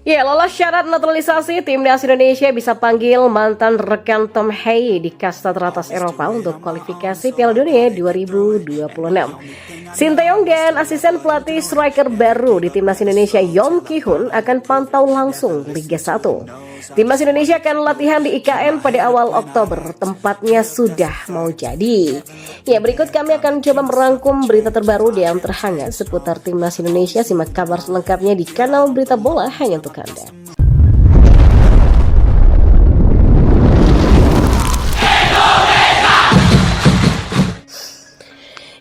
Ya, lolos syarat naturalisasi, timnas Indonesia bisa panggil mantan rekan Tom Haye di kasta teratas Eropa untuk kualifikasi Piala Dunia 2026. Sinteyong dan asisten pelatih striker baru di timnas Indonesia Yom Ki-hun akan pantau langsung Liga 1. Timnas Indonesia akan latihan di IKN pada awal Oktober. Tempatnya sudah mau jadi. Ya, berikut kami akan coba merangkum berita terbaru dan terhangat seputar timnas Indonesia. Simak kabar selengkapnya di kanal Berita Bola hanya untuk Anda.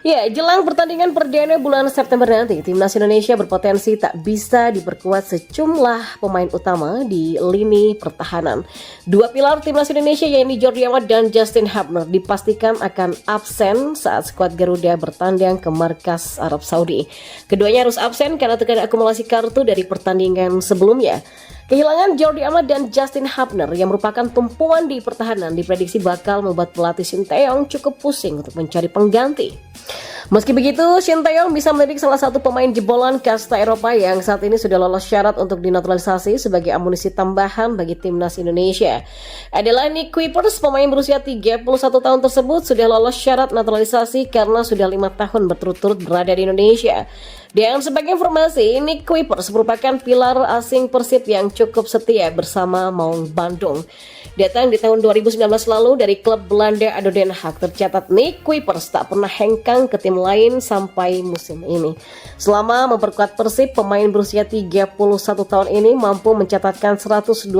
Ya, jelang pertandingan perdana bulan September nanti, timnas Indonesia berpotensi tak bisa diperkuat sejumlah pemain utama di lini pertahanan. Dua pilar timnas Indonesia yaitu Jordi Amat dan Justin Hubner dipastikan akan absen saat skuad Garuda bertandang ke markas Arab Saudi. Keduanya harus absen karena terkena akumulasi kartu dari pertandingan sebelumnya. Kehilangan Jordi Amat dan Justin Hubner yang merupakan tumpuan di pertahanan diprediksi bakal membuat pelatih Sinteyong cukup pusing untuk mencari pengganti. Meski begitu, Sinteyong bisa melirik salah satu pemain jebolan kasta Eropa yang saat ini sudah lolos syarat untuk dinaturalisasi sebagai amunisi tambahan bagi timnas Indonesia. Adalah Nick Kuipers, pemain berusia 31 tahun tersebut sudah lolos syarat naturalisasi karena sudah 5 tahun berturut-turut berada di Indonesia. Dan sebagai informasi, Nick Kuipers merupakan pilar asing Persib yang cukup setia bersama Maung Bandung. Datang di tahun 2019 lalu dari klub Belanda ADO Den Haag, tercatat Nick Kuipers tak pernah hengkang ke tim lain sampai musim ini. Selama memperkuat Persib, pemain berusia 31 tahun ini mampu mencatatkan 123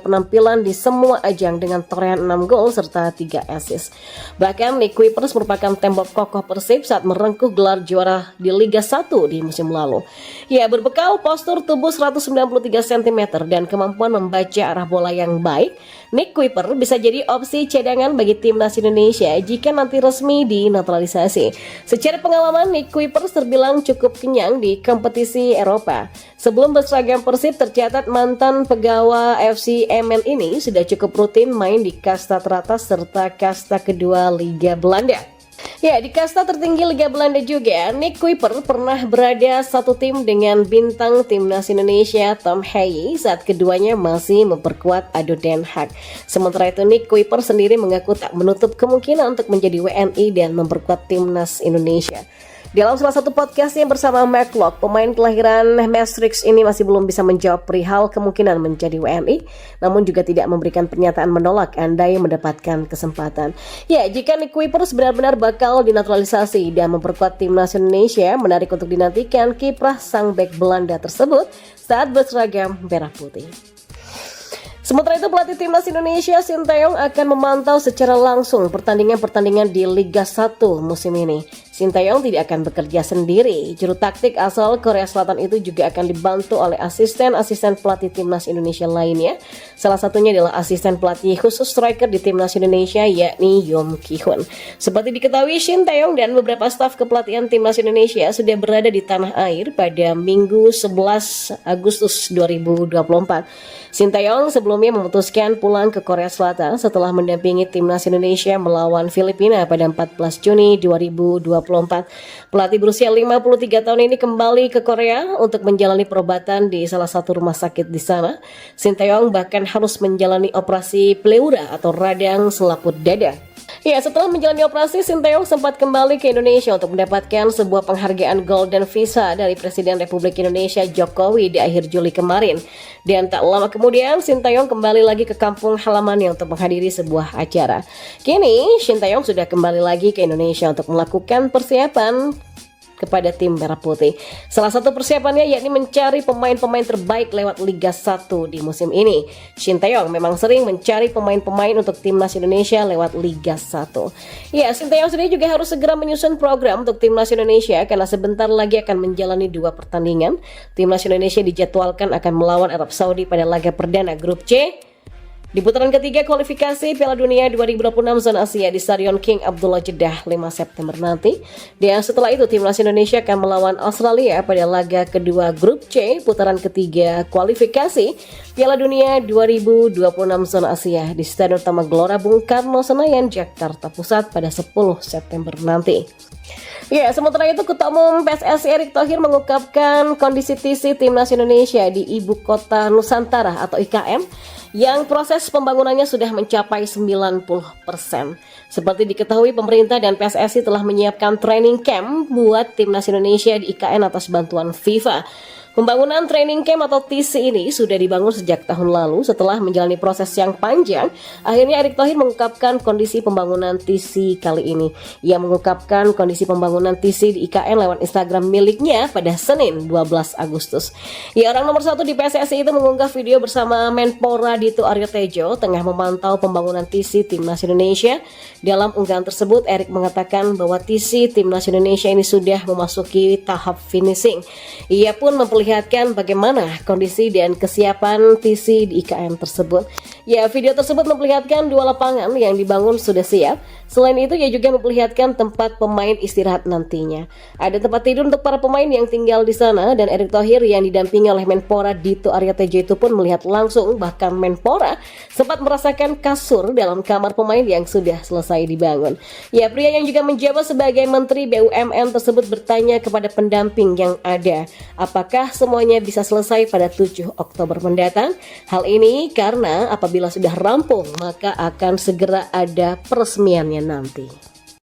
penampilan di semua ajang dengan torehan 6 gol serta 3 assist. Bahkan Nick Kuipers merupakan tembok kokoh Persib saat merengkuh gelar juara di Liga 1 di musim lalu. Ya, berbekal postur tubuh 193 cm dan kemampuan membaca arah bola yang baik, Nick Kuipers bisa jadi opsi cadangan bagi timnas Indonesia jika nanti resmi dinaturalisasi. Secara pengalaman, Nick Kuipers terbilang cukup kenyang di kompetisi Eropa. Sebelum berseragam Persib, tercatat mantan pegawai FC Emmen ini sudah cukup rutin main di kasta teratas serta kasta kedua Liga Belanda. Ya, di kasta tertinggi Liga Belanda juga, Nick Kuipers pernah berada satu tim dengan bintang timnas Indonesia Tom Haye saat keduanya masih memperkuat ADO Den Haag. Sementara itu, Nick Kuipers sendiri mengaku tak menutup kemungkinan untuk menjadi WNI dan memperkuat timnas Indonesia. Dalam salah satu podcastnya bersama Maclock, pemain kelahiran Maastricht ini masih belum bisa menjawab perihal kemungkinan menjadi WNI, namun juga tidak memberikan pernyataan menolak andai mendapatkan kesempatan. Ya, jika Nick Kuipers benar-benar bakal dinaturalisasi dan memperkuat timnas Indonesia, menarik untuk dinantikan kiprah sang bek Belanda tersebut saat berseragam merah putih. Sementara itu, pelatih timnas Indonesia Sinteyong akan memantau secara langsung pertandingan-pertandingan di Liga 1 musim ini. Sinteyong tidak akan bekerja sendiri. Juru taktik asal Korea Selatan itu juga akan dibantu oleh asisten-asisten pelatih timnas Indonesia lainnya. Salah satunya adalah asisten pelatih khusus striker di timnas Indonesia yakni Yom Ki-hun. Seperti diketahui, Sinteyong dan beberapa staf kepelatihan timnas Indonesia sudah berada di tanah air pada Minggu 11 Agustus 2024. Sinteyong sebelumnya memutuskan pulang ke Korea Selatan setelah mendampingi timnas Indonesia melawan Filipina pada 14 Juni 2024. Pelatih berusia 53 tahun ini kembali ke Korea untuk menjalani perobatan di salah satu rumah sakit di sana. Sinteyong bahkan harus menjalani operasi pleura atau radang selaput dada. Ya, setelah menjalani operasi, Sinteyong sempat kembali ke Indonesia untuk mendapatkan sebuah penghargaan Golden Visa dari Presiden Republik Indonesia Jokowi di akhir Juli kemarin. Dan tak lama kemudian, Sinteyong kembali lagi ke kampung halamannya untuk menghadiri sebuah acara. Kini, Sinteyong sudah kembali lagi ke Indonesia untuk melakukan persiapan kepada tim Merah Putih. Salah satu persiapannya yakni mencari pemain-pemain terbaik lewat Liga 1 di musim ini. Sinteyong memang sering mencari pemain-pemain untuk timnas Indonesia lewat Liga 1. Ya, Sinteyong sendiri juga harus segera menyusun program untuk timnas Indonesia karena sebentar lagi akan menjalani 2 pertandingan. Timnas Indonesia dijadwalkan akan melawan Arab Saudi pada laga perdana grup C Di putaran ketiga kualifikasi Piala Dunia 2026 zona Asia di Stadion King Abdullah Jeddah 5 September nanti. Dan setelah itu timnas Indonesia akan melawan Australia pada laga kedua grup C putaran ketiga kualifikasi Piala Dunia 2026 zona Asia di Stadion Utama Gelora Bung Karno Senayan, Jakarta Pusat pada 10 September nanti. Ya, sementara itu Ketua Umum PSSI Erick Thohir mengungkapkan kondisi TC Timnas Indonesia di Ibu Kota Nusantara atau IKN yang proses pembangunannya sudah mencapai 90%. Seperti diketahui, pemerintah dan PSSI telah menyiapkan training camp buat Timnas Indonesia di IKN atas bantuan FIFA. Pembangunan training camp atau TC ini sudah dibangun sejak tahun lalu. Setelah menjalani proses yang panjang, akhirnya Erick Thohir mengungkapkan kondisi pembangunan TC kali ini. Ia mengungkapkan kondisi pembangunan TC di IKN lewat Instagram miliknya pada Senin 12 Agustus. Ya, orang nomor 1 di PSSI itu mengunggah video bersama Menpora Dito Aryo Tejo tengah memantau pembangunan TC Timnas Indonesia. Dalam unggahan tersebut, Erick mengatakan bahwa TC Timnas Indonesia ini sudah memasuki tahap finishing. Ia pun memperlihatkan bagaimana kondisi dan kesiapan TC di IKN tersebut. Ya, video tersebut memperlihatkan 2 lapangan yang dibangun sudah siap. Selain itu, ia juga memperlihatkan tempat pemain istirahat nantinya. Ada tempat tidur untuk para pemain yang tinggal di sana, dan Erick Thohir yang didampingi oleh Menpora Dito Aryo Tejo itu pun melihat langsung, bahkan Menpora sempat merasakan kasur dalam kamar pemain yang sudah selesai dibangun. Ya, pria yang juga menjabat sebagai Menteri BUMN tersebut bertanya kepada pendamping yang ada, apakah semuanya bisa selesai pada 7 Oktober mendatang? Hal ini karena apabila sudah rampung, maka akan segera ada peresmiannya nanti.